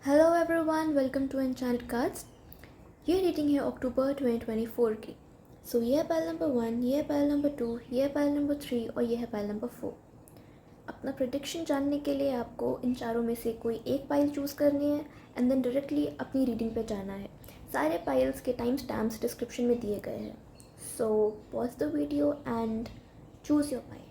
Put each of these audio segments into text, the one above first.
Hello everyone, welcome to enchanted cards. ये reading है October 2024 की। सो ये है पाइल नंबर 1, ये है पाइल नंबर 2, ये है पाइल नंबर 3 और ये है पाइल नंबर 4। अपना प्रेडिक्शन जानने के लिए आपको इन चारों में से कोई एक पाइल चूज़ करनी है एंड देन डायरेक्टली अपनी रीडिंग पे जाना है। सारे पाइल्स के टाइम स्टैम्प्स डिस्क्रिप्शन में दिए गए हैं। So pause the video and choose your pile.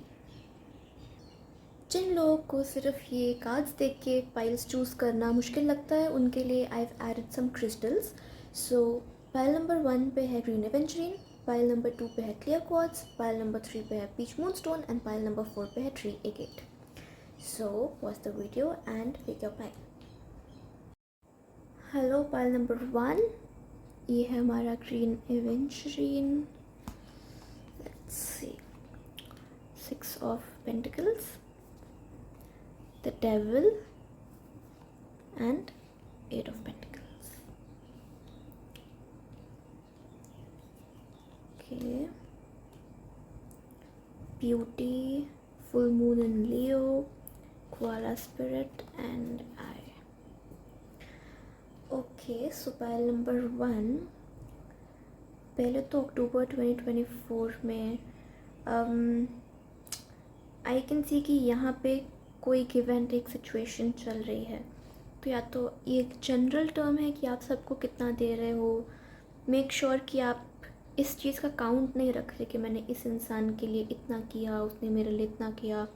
जिन लोगों को सिर्फ ये कार्ड्स देख के पाइल्स चूज़ करना मुश्किल लगता है, उनके लिए I have added some crystals. So pile number 1 पे है ग्रीन एवेंजरीन, पाइल नंबर 2 पे है क्लियर क्वार्ट्ज, पाइल नंबर 3 पे है peach moonstone and pile number 4 पे है tree agate. So watch the video and pick your pile. Hello pile number 1, ये है हमारा green aventurine. Let's see, 6 of pentacles, the devil and 8 of pentacles. Okay, beauty, full moon in Leo, koala spirit and I. Okay, so pile number 1, पहले तो अक्टूबर 2024 में I can see कि यहाँ पे कोई गिव एंड टेक सिचुएशन चल रही है। तो या तो ये एक जनरल टर्म है कि आप सबको कितना दे रहे हो। मेक श्योर कि आप इस चीज़ का काउंट नहीं रख रहे कि मैंने इस इंसान के लिए इतना किया, उसने मेरे लिए इतना किया।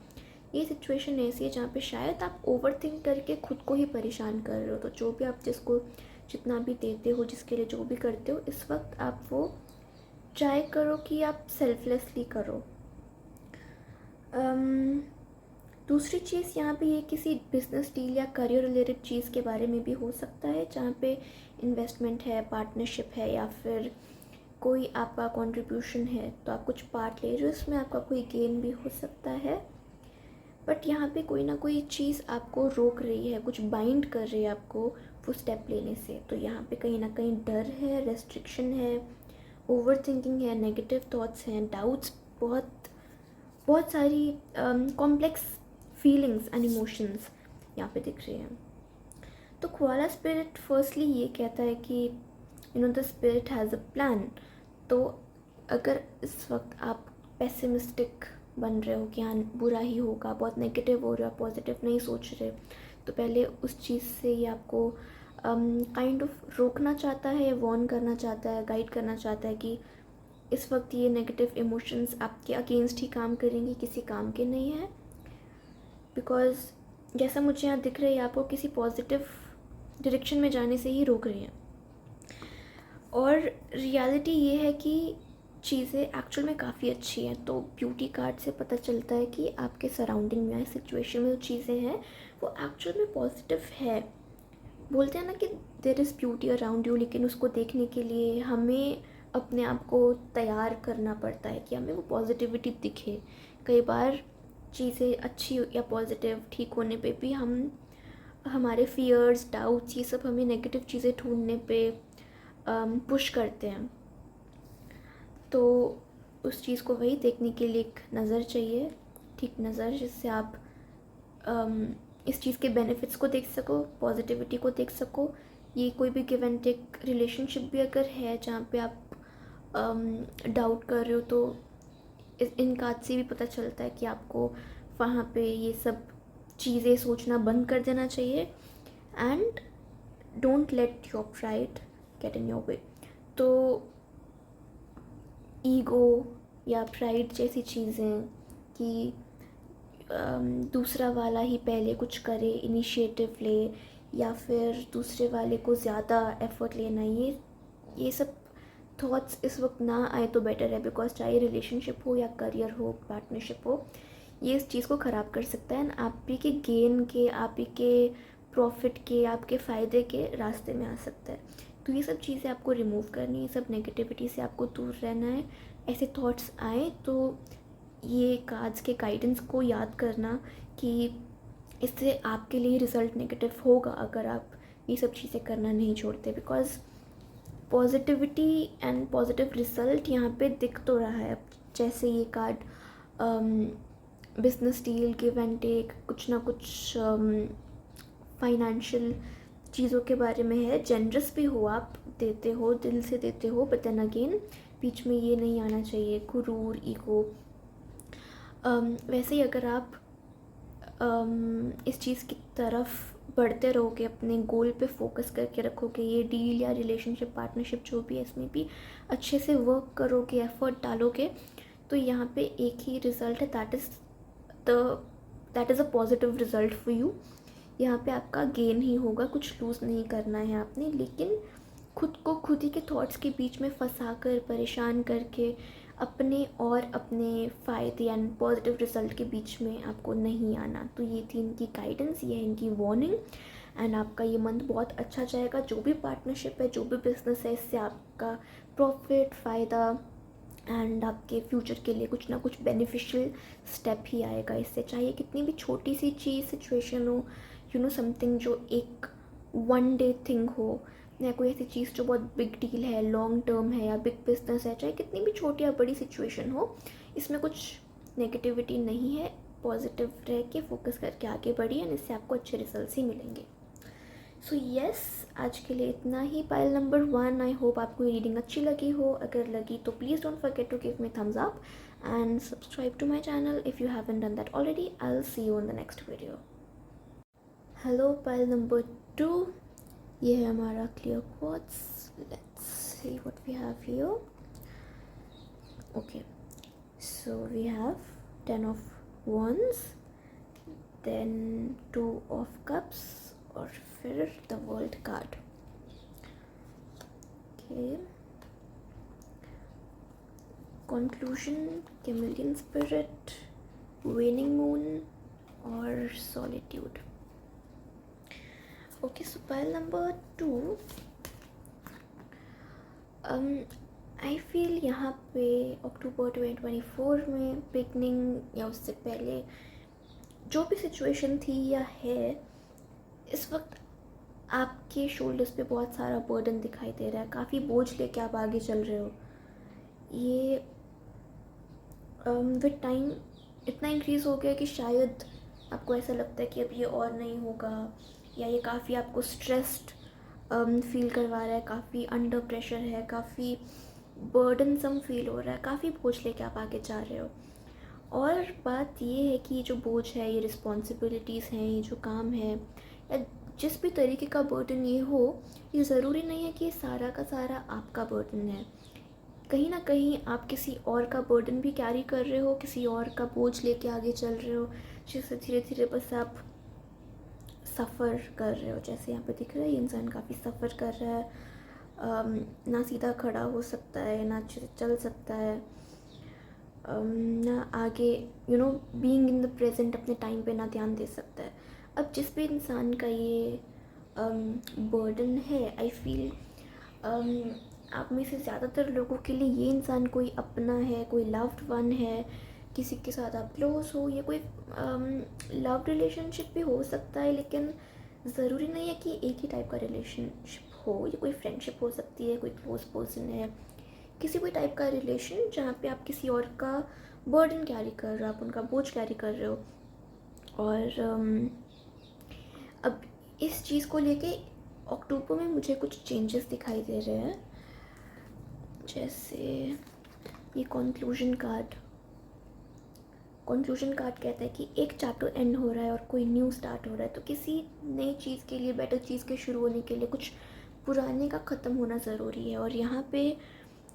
ये सिचुएशन ऐसी है जहाँ पे शायद आप ओवर थिंक करके खुद को ही परेशान कर रहे हो। तो जो भी आप जिसको जितना भी देते हो, जिसके लिए जो भी करते हो, इस वक्त आप वो ट्राई करो कि आप सेल्फलेसली करो। दूसरी चीज़ यहाँ पे ये किसी बिजनेस डील या करियर रिलेटेड चीज़ के बारे में भी हो सकता है, जहाँ पे इन्वेस्टमेंट है, पार्टनरशिप है या फिर कोई आपका कंट्रीब्यूशन है। तो आप कुछ पार्ट ले रहे हो, इसमें आपका कोई गेन भी हो सकता है। बट यहाँ पे कोई ना कोई चीज़ आपको रोक रही है, कुछ बाइंड कर रही है आपको वो स्टेप लेने से। तो यहाँ पे कहीं ना कहीं डर है, रेस्ट्रिक्शन है, ओवर थिंकिंग है, नेगेटिव थॉट्स हैं, डाउट्स, बहुत सारी कॉम्प्लेक्स फीलिंग्स एंड इमोशंस यहाँ पे दिख रहे हैं। तो कोआला स्पिरिट फर्स्टली ये कहता है कि the spirit has a plan. तो अगर इस वक्त आप पेसिमिस्टिक बन रहे हो कि हाँ बुरा ही होगा, बहुत नेगेटिव हो रहे हो, पॉजिटिव नहीं सोच रहे, तो पहले उस चीज़ से ये आपको काइंड ऑफ रोकना चाहता है, वार्न करना चाहता है, गाइड करना चाहता है कि इस वक्त ये नेगेटिव इमोशंस आपके अगेंस्ट ही काम करेंगी, किसी काम के नहीं है। बिकॉज जैसा मुझे यहाँ दिख रहा है, आपको किसी पॉजिटिव डायरेक्शन में जाने से ही रोक रही हैं। और रियलिटी ये है कि चीज़ें एक्चुअल में काफ़ी अच्छी हैं। तो ब्यूटी कार्ड से पता चलता है कि आपके सराउंडिंग में, सिचुएशन में जो चीज़ें हैं वो एक्चुअल में पॉजिटिव है। बोलते हैं ना कि there is beauty around you, लेकिन उसको देखने के लिए हमें अपने आप को तैयार करना पड़ता है कि हमें वो पॉजिटिविटी दिखे। कई बार चीज़ें अच्छी या पॉजिटिव ठीक होने पे भी हमारे फियर्स, डाउट्स, ये सब हमें नेगेटिव चीज़ें ढूंढने पे पुश करते हैं। तो उस चीज़ को वही देखने के लिए एक नज़र चाहिए, ठीक नज़र, जिससे आप इस चीज़ के बेनिफिट्स को देख सको, पॉजिटिविटी को देख सको। ये कोई भी गिव एंड टेक रिलेशनशिप भी अगर है जहाँ पे आप डाउट कर रहे हो, तो इन कार्ड से भी पता चलता है कि आपको वहाँ पे ये सब चीज़ें सोचना बंद कर देना चाहिए and don't let your pride get in your way. तो ईगो या प्राइड जैसी चीज़ें कि दूसरा वाला ही पहले कुछ करे, इनिशिएटिव ले, या फिर दूसरे वाले को ज़्यादा एफर्ट लेना, ये सब थॉट्स इस वक्त ना आए तो बेटर है। बिकॉज चाहे रिलेशनशिप हो या करियर हो, पार्टनरशिप हो, ये इस चीज़ को ख़राब कर सकता है एंड आप ही के गेन के, आप ही के प्रॉफिट के, आपके फ़ायदे के रास्ते में आ सकता है। तो ये सब चीज़ें आपको रिमूव करनी है, सब नेगेटिविटी से आपको दूर रहना है। ऐसे थॉट्स आए तो ये कार्ड्स के गाइडेंस को याद करना कि इससे आपके लिए रिज़ल्ट नेगेटिव होगा अगर आप ये सब चीज़ें करना नहीं छोड़ते। Because positivity and positive result यहाँ पे दिख तो रहा है। अब जैसे ये card business deal, give and take, कुछ ना कुछ फाइनेंशियल चीज़ों के बारे में है, जेनरस भी हो, आप देते हो, दिल से देते हो, बट देन अगेन बीच में ये नहीं आना चाहिए गुरूर, ईगो। वैसे ही अगर आप इस चीज़ की तरफ बढ़ते रहोगे, अपने गोल पे फोकस करके रखोगे, ये डील या रिलेशनशिप, पार्टनरशिप जो भी है, इसमें भी अच्छे से वर्क करोगे, एफर्ट डालोगे, तो यहाँ पे एक ही रिज़ल्ट है, that is a positive result for you. यहाँ पे आपका गेन ही होगा, कुछ लूज़ नहीं करना है आपने, लेकिन खुद को खुद ही के थॉट्स के बीच में फंसा कर, परेशान करके, अपने और अपने फ़ायदे एंड पॉजिटिव रिजल्ट के बीच में आपको नहीं आना। तो ये थी इनकी गाइडेंस, ये है इनकी वार्निंग, एंड आपका ये मंथ बहुत अच्छा जाएगा। जो भी पार्टनरशिप है, जो भी बिजनेस है, इससे आपका प्रॉफिट, फ़ायदा एंड आपके फ्यूचर के लिए कुछ ना कुछ बेनिफिशियल स्टेप ही आएगा इससे। चाहे कितनी भी छोटी सी चीज़, सिचुएशन हो, समथिंग जो एक वन डे थिंग हो, या कोई ऐसी चीज़ जो बहुत बिग डील है, लॉन्ग टर्म है, या बिग बिजनेस है, चाहे कितनी भी छोटी या बड़ी सिचुएशन हो, इसमें कुछ नेगेटिविटी नहीं है। पॉजिटिव रह के फोकस करके आगे बढ़िए, एंड इससे आपको अच्छे रिजल्ट्स ही मिलेंगे। सो येस, आज के लिए इतना ही। पाइल नंबर 1, आई होप आपको ये रीडिंग अच्छी लगी हो। अगर लगी तो please don't forget to give me thumbs up and subscribe to my channel if you haven't done that already. I will see you in the next video. Hello pile number 2, ये है हमारा clear quartz. Let's see what we have here. Okay, so we have 10 of wands, then 2 of cups, और फिर the world card. Okay, conclusion, chameleon spirit, waning moon और solitude. Okay, so pile number 2, I feel यहाँ पे अक्टूबर 2024 में beginning या उससे पहले जो भी सिचुएशन थी या है, इस वक्त आपके शोल्डर्स पे बहुत सारा बर्डन दिखाई दे रहा है, काफ़ी बोझ लेके आप आगे चल रहे हो। ये विद टाइम इतना इंक्रीज़ हो गया कि शायद आपको ऐसा लगता है कि अब ये और नहीं होगा, या ये काफ़ी आपको स्ट्रेस्ड फील करवा रहा है, काफ़ी अंडर प्रेशर है, काफ़ी बर्डनसम फील हो रहा है, काफ़ी बोझ लेके आप आगे जा रहे हो। और बात ये है कि ये जो बोझ है, ये रिस्पॉन्सिबिलिटीज़ हैं, ये जो काम है, या जिस भी तरीके का बर्डन ये हो, ये ज़रूरी नहीं है कि ये सारा का सारा आपका बर्डन है। कहीं ना कहीं आप किसी और का बर्डन भी कैरी कर रहे हो, किसी और का बोझ लेके आगे चल रहे हो, जिससे धीरे धीरे बस आप सफ़र कर रहे हो। जैसे यहाँ पे दिख रहा है, ये इंसान काफ़ी सफ़र कर रहा है, ना सीधा खड़ा हो सकता है, ना अच्छे से चल सकता है, ना आगे बीइंग इन द प्रेजेंट अपने टाइम पे ना ध्यान दे सकता है। अब जिस भी इंसान का ये बर्डन है, आई फील आप में से ज़्यादातर लोगों के लिए ये इंसान कोई अपना है, कोई लव्ड वन है, किसी के साथ आप क्लोज हो, या कोई लव रिलेशनशिप भी हो सकता है, लेकिन ज़रूरी नहीं है कि एक ही टाइप का रिलेशनशिप हो। ये कोई फ्रेंडशिप हो सकती है, कोई क्लोज पर्सन है, किसी भी टाइप का रिलेशन जहाँ पे आप किसी और का बर्डन कैरी कर रहे हो, आप उनका बोझ कैरी कर रहे हो। और अब इस चीज़ को लेके अक्टूबर में मुझे कुछ चेंजेस दिखाई दे रहे हैं। जैसे ये कंक्लूजन कार्ड कहता है कि एक चैप्टर एंड हो रहा है और कोई न्यू स्टार्ट हो रहा है। तो किसी नई चीज़ के लिए, बेटर चीज़ के शुरू होने के लिए कुछ पुराने का ख़त्म होना ज़रूरी है। और यहाँ पे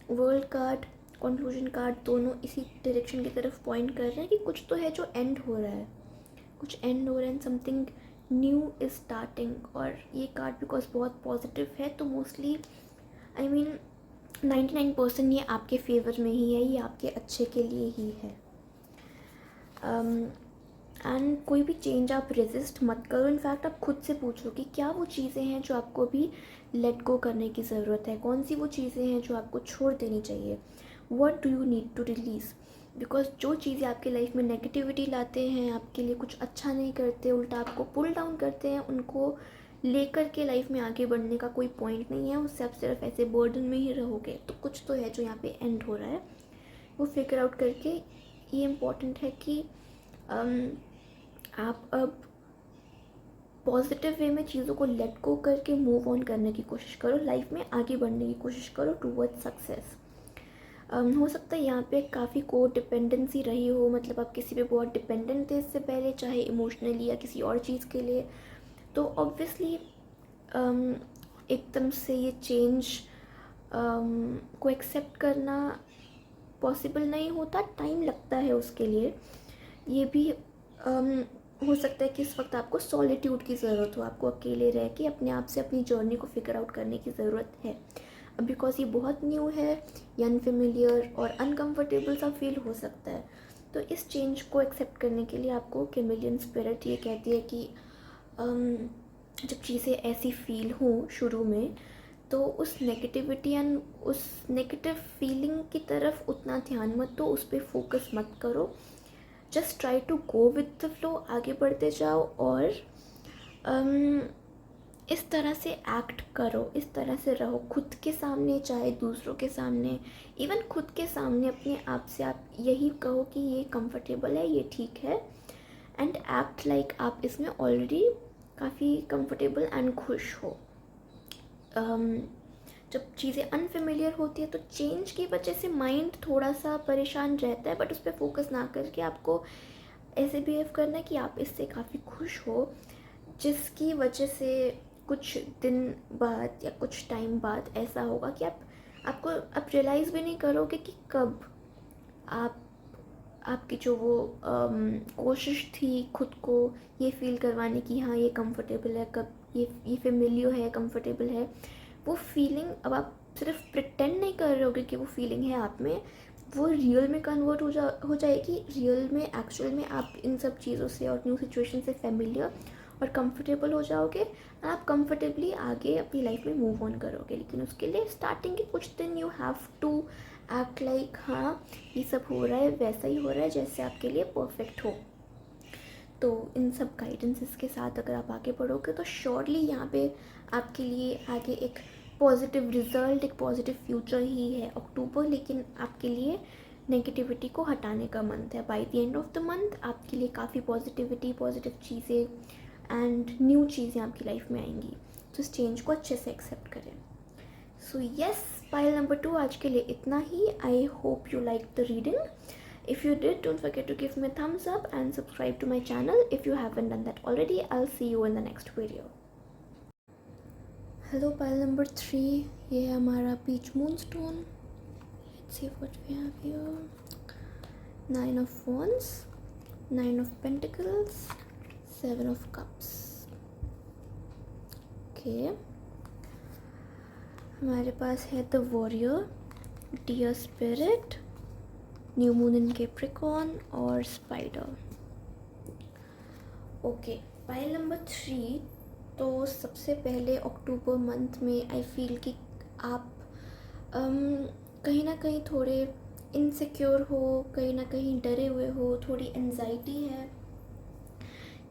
वर्ल्ड कार्ड, कंक्लूजन कार्ड दोनों इसी डायरेक्शन की तरफ पॉइंट कर रहे हैं कि कुछ तो है जो एंड हो रहा है, कुछ एंड हो रहा है, and something new is starting. और ये कार्ड बिकॉज बहुत पॉजिटिव है, तो मोस्टली आई मीन 99% ये आपके फेवर में ही है, ये आपके अच्छे के लिए ही है। एंड कोई भी चेंज आप रेजिस्ट मत करो। इनफैक्ट आप खुद से पूछो कि क्या वो चीज़ें हैं जो आपको अभी लेट गो करने की ज़रूरत है, कौन सी वो चीज़ें हैं जो आपको छोड़ देनी चाहिए, what do you need to release. Because जो चीज़ें आपके लाइफ में नेगेटिविटी लाते हैं, आपके लिए कुछ अच्छा नहीं करते, उल्टा आपको पुल डाउन करते हैं, उनको लेकर के लाइफ में आगे बढ़ने का कोई पॉइंट नहीं है। उससे आप सिर्फ ऐसे बर्डन में ही रहोगे। तो कुछ तो है जो यहाँ पे एंड हो रहा है, वो फिगर आउट करके, ये इम्पोर्टेंट है कि आप अब पॉजिटिव वे में चीज़ों को लेट गो करके मूव ऑन करने की कोशिश करो, लाइफ में आगे बढ़ने की कोशिश करो टूवर्ड्स सक्सेस। हो सकता है यहाँ पे काफ़ी को डिपेंडेंसी रही हो, मतलब आप किसी पे बहुत डिपेंडेंट थे इससे पहले, चाहे इमोशनली या किसी और चीज़ के लिए। तो ऑब्वियसली एकदम से ये चेंज को एक्सेप्ट करना पॉसिबल नहीं होता, टाइम लगता है उसके लिए। ये भी हो सकता है कि इस वक्त आपको सॉलिट्यूड की ज़रूरत हो, आपको अकेले रह के अपने आप से अपनी जर्नी को फिगर आउट करने की ज़रूरत है। अब बिकॉज ये बहुत न्यू है, ये अनफेमिलियर और अनकम्फर्टेबल सा फील हो सकता है। तो इस चेंज को एक्सेप्ट करने के लिए आपको कैमेलियन स्पिरिट ये कहती है कि जब चीज़ें ऐसी फील हों शुरू में, तो उस नेगेटिविटी एंड उस नेगेटिव फीलिंग की तरफ उतना ध्यान मत दो, उस पर फोकस मत करो। Just try to go with the flow, आगे बढ़ते जाओ और इस तरह से एक्ट करो, इस तरह से रहो खुद के सामने, चाहे दूसरों के सामने, इवन खुद के सामने अपने आप से आप यही कहो कि ये कंफर्टेबल है, ये ठीक है, एंड एक्ट लाइक आप इसमें ऑलरेडी काफ़ी कंफर्टेबल एंड खुश हो। जब चीज़ें अनफेमिलियर होती है तो चेंज की वजह से माइंड थोड़ा सा परेशान रहता है, बट उस पर फोकस ना करके आपको ऐसे बिहेव करना है कि आप इससे काफ़ी खुश हो, जिसकी वजह से कुछ दिन बाद या कुछ टाइम बाद ऐसा होगा कि आप रियलाइज़ भी नहीं करोगे कि कब आपकी जो वो कोशिश थी खुद को ये फील करवाने की, हाँ ये कंफर्टेबल है, कब ये फेमिलियर है, कंफर्टेबल है, वो फीलिंग अब आप सिर्फ प्रिटेंड नहीं कर रहे होगे कि वो फीलिंग है आप में, वो रियल में कन्वर्ट हो जाएगी। रियल में एक्चुअल में आप इन सब चीज़ों से और न्यू सिचुएशन से फेमिलियर और कंफर्टेबल हो जाओगे, और आप कंफर्टेबली आगे अपनी लाइफ में मूव ऑन करोगे। लेकिन उसके लिए स्टार्टिंग के कुछ दिन you have to act like हाँ ये सब हो रहा है, वैसा ही हो रहा है जैसे आपके लिए परफेक्ट हो। तो इन सब गाइडेंसेस के साथ अगर आप आगे बढ़ोगे तो श्योरली यहाँ पे आपके लिए आगे एक पॉजिटिव रिजल्ट, एक पॉजिटिव फ्यूचर ही है अक्टूबर। लेकिन आपके लिए नेगेटिविटी को हटाने का मंथ है। By the end of the month आपके लिए काफ़ी पॉजिटिविटी, पॉजिटिव चीज़ें एंड न्यू चीज़ें आपकी लाइफ में आएंगी। तो इस चेंज को अच्छे से एक्सेप्ट करें। सो येस, पाइल नंबर 2 आज के लिए इतना ही। I hope you like the reading. If you did, don't forget to give me a thumbs up and subscribe to my channel if you haven't done that already. I'll see you in the next video. Hello, pile number 3. ये है हमारा Peach Moonstone. Let's see what we have here. 9 of Wands, 9 of Pentacles, 7 of Cups. Okay. हमारे पास है The Warrior, Dear Spirit, new moon in Capricorn और spider. Okay, pile number 3। तो सबसे पहले अक्टूबर month में आई फील कि आप कहीं ना कहीं थोड़े इनसिक्योर हो, कहीं ना कहीं डरे हुए हो, थोड़ी एंजाइटी है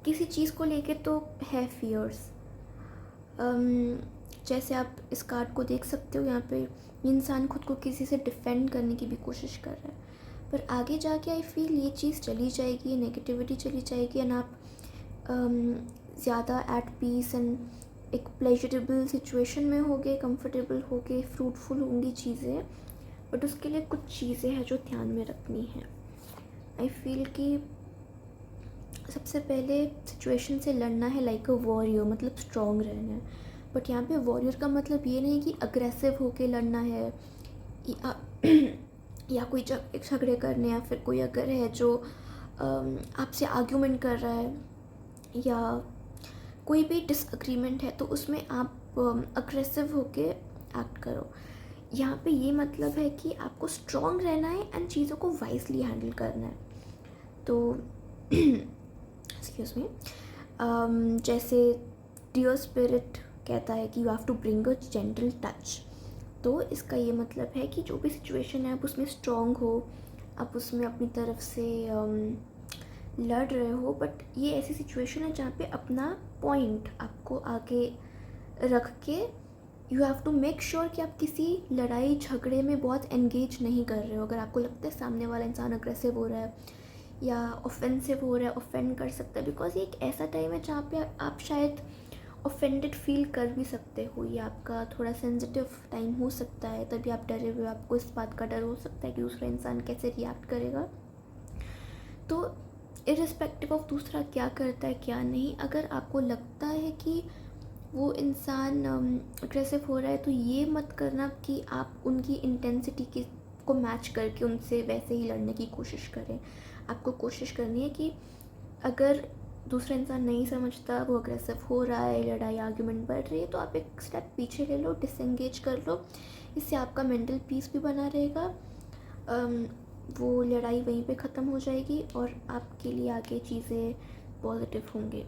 किसी चीज़ को लेके, तो है फियर्स। जैसे आप इस कार्ड को देख सकते हो, यहाँ पे इंसान खुद को किसी से डिफेंड करने की भी कोशिश कर रहा है, पर आगे जाके आई फील ये चीज़ चली जाएगी, नेगेटिविटी चली जाएगी, एंड आप ज़्यादा एट पीस एंड एक प्लेजरेबल सिचुएशन में होगे, कंफर्टेबल होगे, फ्रूटफुल होंगी चीज़ें। बट उसके लिए कुछ चीज़ें हैं जो ध्यान में रखनी है। आई फील कि सबसे पहले सिचुएशन से लड़ना है लाइक अ वॉरियर, मतलब स्ट्रॉन्ग रहना है। बट यहाँ पे वॉरियर का मतलब ये नहीं कि अग्रेसिव होके लड़ना है या कोई झगड़े करने, या फिर कोई अगर है जो आपसे आर्ग्यूमेंट कर रहा है या कोई भी डिसएग्रीमेंट है, तो उसमें आप अग्रेसिव होके एक्ट करो। यहाँ पे ये मतलब है कि आपको स्ट्रॉन्ग रहना है एंड चीज़ों को वाइजली हैंडल करना है। तो एक्सक्यूज़ मी, जैसे डियर स्पिरिट कहता है कि you have to bring a gentle touch. तो इसका ये मतलब है कि जो भी सिचुएशन है आप उसमें स्ट्रॉन्ग हो, आप उसमें अपनी तरफ से लड़ रहे हो, बट ये ऐसी सिचुएशन है जहाँ पे अपना पॉइंट आपको आगे रख के you have to make sure कि आप किसी लड़ाई झगड़े में बहुत एंगेज नहीं कर रहे हो। अगर आपको लगता है सामने वाला इंसान अग्रेसिव हो रहा है या ऑफेंसिव हो रहा है, ऑफेंड कर सकता है, बिकॉज ये एक ऐसा टाइम है जहाँ पे आप शायद ऑफेंडेड फील कर भी सकते हो। ये आपका थोड़ा सेंसिटिव टाइम हो सकता है, तभी आप डरे हुए, आपको इस बात का डर हो सकता है कि दूसरा इंसान कैसे रिएक्ट करेगा। तो इर्रिस्पेक्टिव ऑफ दूसरा क्या करता है क्या नहीं, अगर आपको लगता है कि वो इंसान अग्रेसिव हो रहा है, तो ये मत करना कि आप उनकी इंटेंसिटी के को मैच करके उनसे वैसे ही लड़ने की कोशिश करें। आपको कोशिश करनी है कि अगर दूसरा इंसान नहीं समझता, वो अग्रेसिव हो रहा है, लड़ाई आर्ग्यूमेंट बढ़ रही है, तो आप एक स्टेप पीछे ले लो, डिसएंगेज कर लो। इससे आपका मेंटल पीस भी बना रहेगा, वो लड़ाई वहीं पे ख़त्म हो जाएगी और आपके लिए आगे चीज़ें पॉजिटिव होंगे।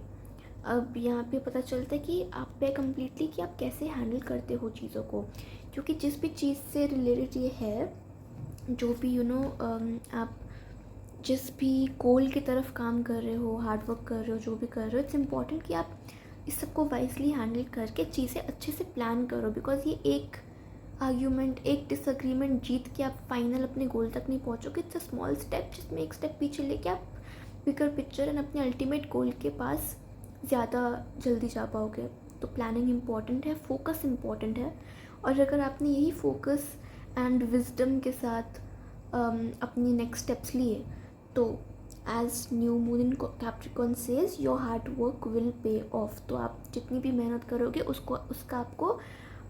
अब यहाँ पे पता चलता है कि आप पे कम्प्लीटली कि आप कैसे हैंडल करते हो चीज़ों को, क्योंकि जिस भी चीज़ से रिलेटेड ये है, जो भी आप जिस भी गोल की तरफ काम कर रहे हो, हार्ड वर्क कर रहे हो, जो भी कर रहे हो, इट्स इम्पॉर्टेंट कि आप इस सबको वाइजली हैंडल करके चीज़ें अच्छे से प्लान करो। बिकॉज ये एक आर्ग्यूमेंट, एक डिसएग्रीमेंट जीत के आप फाइनल अपने गोल तक नहीं पहुँचोगे। इट्स अ स्मॉल स्टेप जिसमें एक स्टेप पीछे लेके आप बिगर पिक्चर एंड अपने अल्टीमेट गोल के पास ज़्यादा जल्दी जा पाओगे। तो प्लानिंग इम्पॉर्टेंट है, फोकस इम्पॉर्टेंट है, और अगर आपने यही फोकस एंड विजडम के साथ अपनी नेक्स्ट स्टेप्स लिए, तो as new moon in Capricorn says your hard work will pay off. तो आप जितनी भी मेहनत करोगे उसका आपको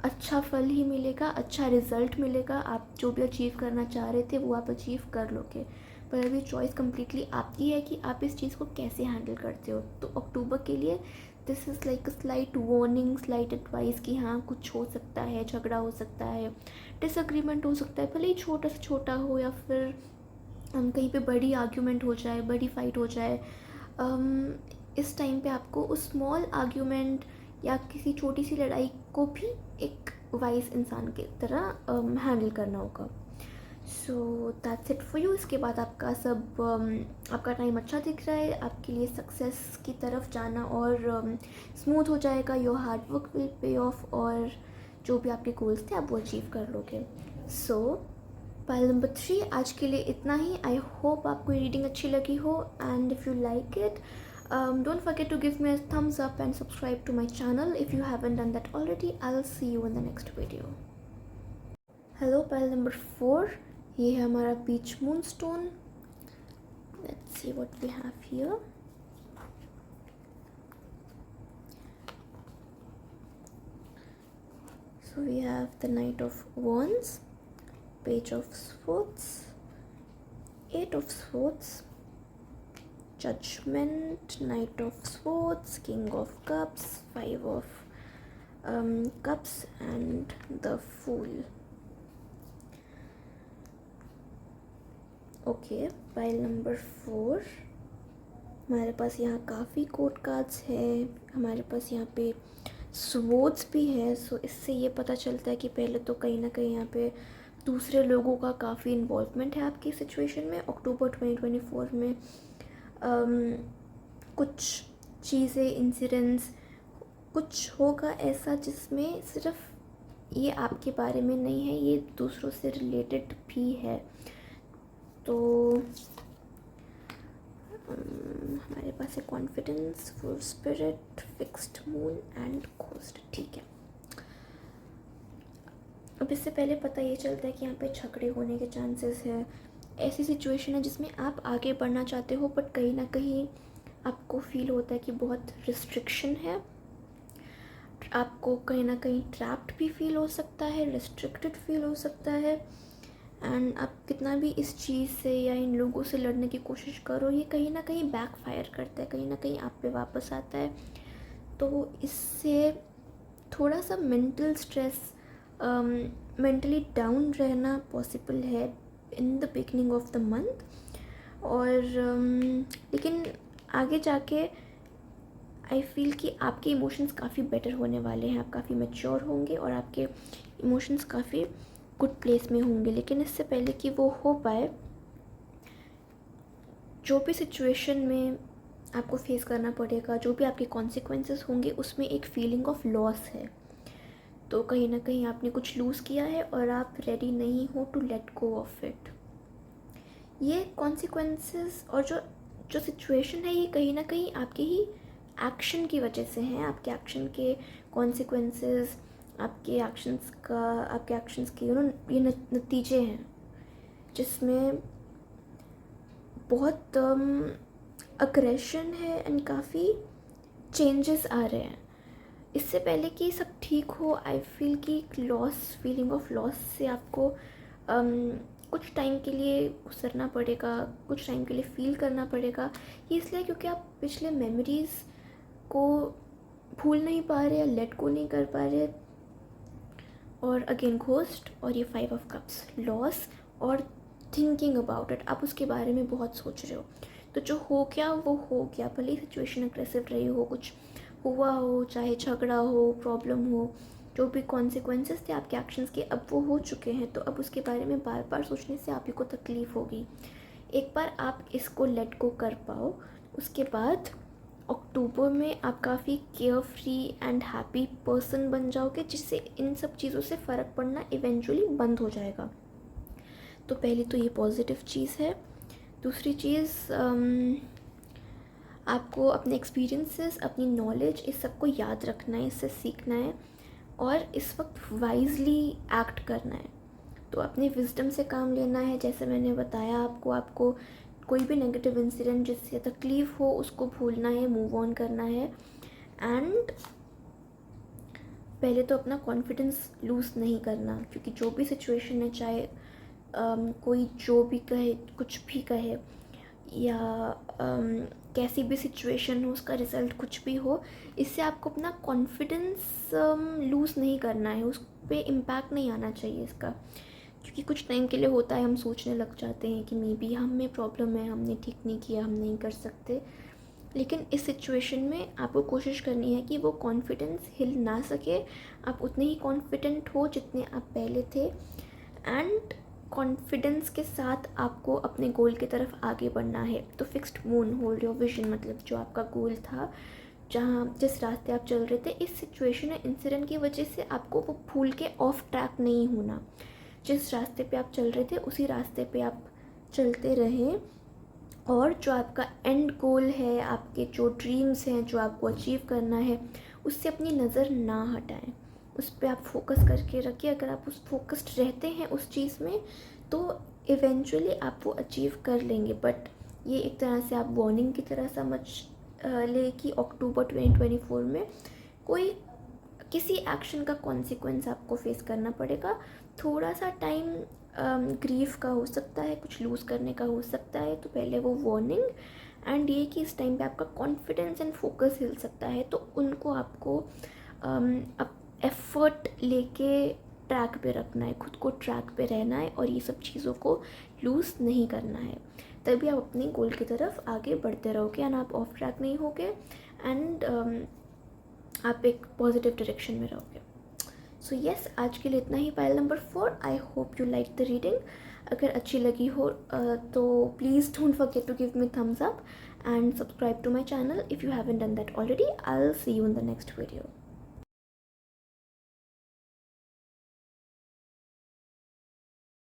अच्छा फल ही मिलेगा, अच्छा रिजल्ट मिलेगा। आप जो भी अचीव करना चाह रहे थे वो आप अचीव कर लोगे, पर अभी चॉइस कम्प्लीटली आपकी है कि आप इस चीज़ को कैसे हैंडल करते हो। तो अक्टूबर के लिए this is like a slight warning, slight advice कि हाँ कुछ हो सकता है, झगड़ा हो सकता है, डिसएग्रीमेंट हो सकता है, भले ही छोटा से छोटा हो, या फिर कहीं पे बड़ी आर्ग्यूमेंट हो जाए, बड़ी फाइट हो जाए। इस टाइम पे आपको उस स्मॉल आर्ग्यूमेंट या किसी छोटी सी लड़ाई को भी एक वाइज इंसान की तरह हैंडल करना होगा। So that's it for you. इसके बाद आपका सब आपका टाइम अच्छा दिख रहा है, आपके लिए सक्सेस की तरफ जाना और स्मूथ हो जाएगा। Your hard work will pay of, और जो भी आपके गोल्स थे आप वो अचीव कर लोगे। सो पाइल नंबर 3 आज के लिए इतना ही। आई होप आपको ये रीडिंग अच्छी लगी हो, and if you like it, don't forget to give me a thumbs up and subscribe to my channel if you haven't done that already. I'll see you in the next video. Hello pile number 4, ये है हमारा बीच moonstone. Let's see what we have here. So we have the Knight of Wands, Page of Swords, Eight of Swords, Judgment, Knight of Swords, King of Cups, Five of Cups, and the Fool. Okay, pile number 4 हमारे पास यहाँ काफ़ी court cards है, हमारे पास यहाँ पे swords भी है। सो इससे ये पता चलता है कि पहले तो कहीं ना कहीं यहाँ पे दूसरे लोगों का काफ़ी इन्वॉल्वमेंट है आपकी सिचुएशन में। अक्टूबर 2024 में कुछ चीज़ें, इंसिडेंट्स, कुछ होगा ऐसा जिसमें सिर्फ ये आपके बारे में नहीं है, ये दूसरों से रिलेटेड भी है। तो हमारे पास है confidence, full spirit, fixed moon and ghost. ठीक है, अब इससे पहले पता ये चलता है कि यहाँ पे झगड़े होने के चांसेस है। ऐसी सिचुएशन है जिसमें आप आगे बढ़ना चाहते हो, बट कहीं ना कहीं आपको फील होता है कि बहुत रिस्ट्रिक्शन है, आपको कहीं ना कहीं ट्रैप्ड भी फील हो सकता है, रिस्ट्रिक्टेड फील हो सकता है। एंड आप कितना भी इस चीज़ से या इन लोगों से लड़ने की कोशिश करो, ये कहीं ना कहीं बैकफायर करता है, कहीं ना कहीं आप पे वापस आता है। तो इससे थोड़ा सा मेंटल स्ट्रेस, मेंटली डाउन रहना पॉसिबल है in the beginning of the month. और लेकिन आगे जाके आई फील कि आपके इमोशंस काफ़ी बेटर होने वाले हैं, आप काफ़ी मैच्योर होंगे और आपके इमोशंस काफ़ी गुड प्लेस में होंगे। लेकिन इससे पहले कि वो हो पाए, जो भी सिचुएशन में आपको फेस करना पड़ेगा, जो भी आपके कॉन्सिक्वेंसेस होंगे, उसमें एक फीलिंग ऑफ लॉस है। तो कहीं ना कहीं आपने कुछ लूज़ किया है और आप रेडी नहीं हो to let go of it. ये कॉन्सिक्वेंसेस और जो जो सिचुएशन है ये कहीं ना कहीं आपके ही एक्शन की वजह से हैं, आपके एक्शन के कॉन्सिक्वेंसेस, आपके एक्शंस के ये नतीजे हैं, जिसमें बहुत अग्रेशन है एंड काफ़ी चेंजेस आ रहे हैं। इससे पहले कि सब ठीक हो, आई फील कि फीलिंग ऑफ लॉस से आपको कुछ टाइम के लिए गुजरना पड़ेगा, कुछ टाइम के लिए फील करना पड़ेगा। ये इसलिए क्योंकि आप पिछले मेमोरीज़ को भूल नहीं पा रहे, लेट को नहीं कर पा रहे। और अगेन घोस्ट और ये 5 ऑफ कप्स, लॉस और थिंकिंग अबाउट इट, आप उसके बारे में बहुत सोच रहे हो। तो जो हो गया वो हो गया, भले ही सिचुएशन अग्रेसिव रही हो, कुछ हुआ हो, चाहे झगड़ा हो, प्रॉब्लम हो, जो भी कॉन्सिक्वेंसेस थे आपके एक्शंस के, अब वो हो चुके हैं। तो अब उसके बारे में बार बार सोचने से आप ही को तकलीफ़ होगी। एक बार आप इसको लेट गो कर पाओ, उसके बाद अक्टूबर में आप काफ़ी care free and happy person बन जाओगे, जिससे इन सब चीज़ों से फ़र्क पड़ना इवेंचुअली बंद हो जाएगा। तो पहली तो ये पॉजिटिव चीज़ है। दूसरी चीज़, आपको अपने एक्सपीरियंसेस, अपनी नॉलेज, इस सब को याद रखना है, इससे सीखना है और इस वक्त वाइजली एक्ट करना है। तो अपनी विजडम से काम लेना है, जैसे मैंने बताया आपको कोई भी नेगेटिव इंसिडेंट जिससे तकलीफ़ हो उसको भूलना है, मूव ऑन करना है। एंड पहले तो अपना कॉन्फिडेंस लूज़ नहीं करना, क्योंकि जो भी सिचुएशन है, चाहे कोई जो भी कहे, कुछ भी कहे, या कैसी भी सिचुएशन हो, उसका रिज़ल्ट कुछ भी हो, इससे आपको अपना कॉन्फिडेंस लूज़ नहीं करना है, उस पर इम्पैक्ट नहीं आना चाहिए इसका। क्योंकि कुछ टाइम के लिए होता है, हम सोचने लग जाते हैं कि मे बी हम में प्रॉब्लम है, हमने ठीक नहीं किया, हम नहीं कर सकते। लेकिन इस सिचुएशन में आपको कोशिश करनी है कि वो कॉन्फिडेंस हिल ना सके, आप उतने ही कॉन्फिडेंट हो जितने आप पहले थे। एंड कॉन्फिडेंस के साथ आपको अपने गोल की तरफ आगे बढ़ना है। तो fixed moon, hold your vision, मतलब जो आपका गोल था, जिस रास्ते आप चल रहे थे, इस सिचुएशन या इंसिडेंट की वजह से आपको वो भूल के ऑफ ट्रैक नहीं होना। जिस रास्ते पे आप चल रहे थे उसी रास्ते पे आप चलते रहें, और जो आपका एंड गोल है, आपके जो ड्रीम्स हैं, जो आपको अचीव करना है, उससे अपनी नज़र ना हटाएं, उस पर आप फोकस करके रखिए। अगर आप उस फोकस्ड रहते हैं उस चीज़ में, तो इवेंचुअली आप वो अचीव कर लेंगे। बट ये एक तरह से आप वार्निंग की तरह समझ ले कि अक्टूबर 2024 में किसी एक्शन का कॉन्सिक्वेंस आपको फेस करना पड़ेगा। थोड़ा सा टाइम ग्रीफ का हो सकता है, कुछ लूज़ करने का हो सकता है, तो पहले वो वार्निंग। एंड ये कि इस टाइम पे आपका कॉन्फिडेंस एंड फोकस हिल सकता है, तो उनको आपको एफर्ट लेके ट्रैक पे रखना है, खुद को ट्रैक पे रहना है, और ये सब चीज़ों को लूज़ नहीं करना है। तभी आप अपने गोल की तरफ आगे बढ़ते रहोगे एंड आप ऑफ ट्रैक नहीं होगे, एंड आप एक पॉजिटिव डायरेक्शन में रहोगे। सो येस, आज के लिए इतना ही। Pile number 4, I hope you like the reading. अगर अच्छी लगी हो तो please don't forget to give me thumbs up and subscribe to my channel if you haven't done that already. I'll see you in the next video.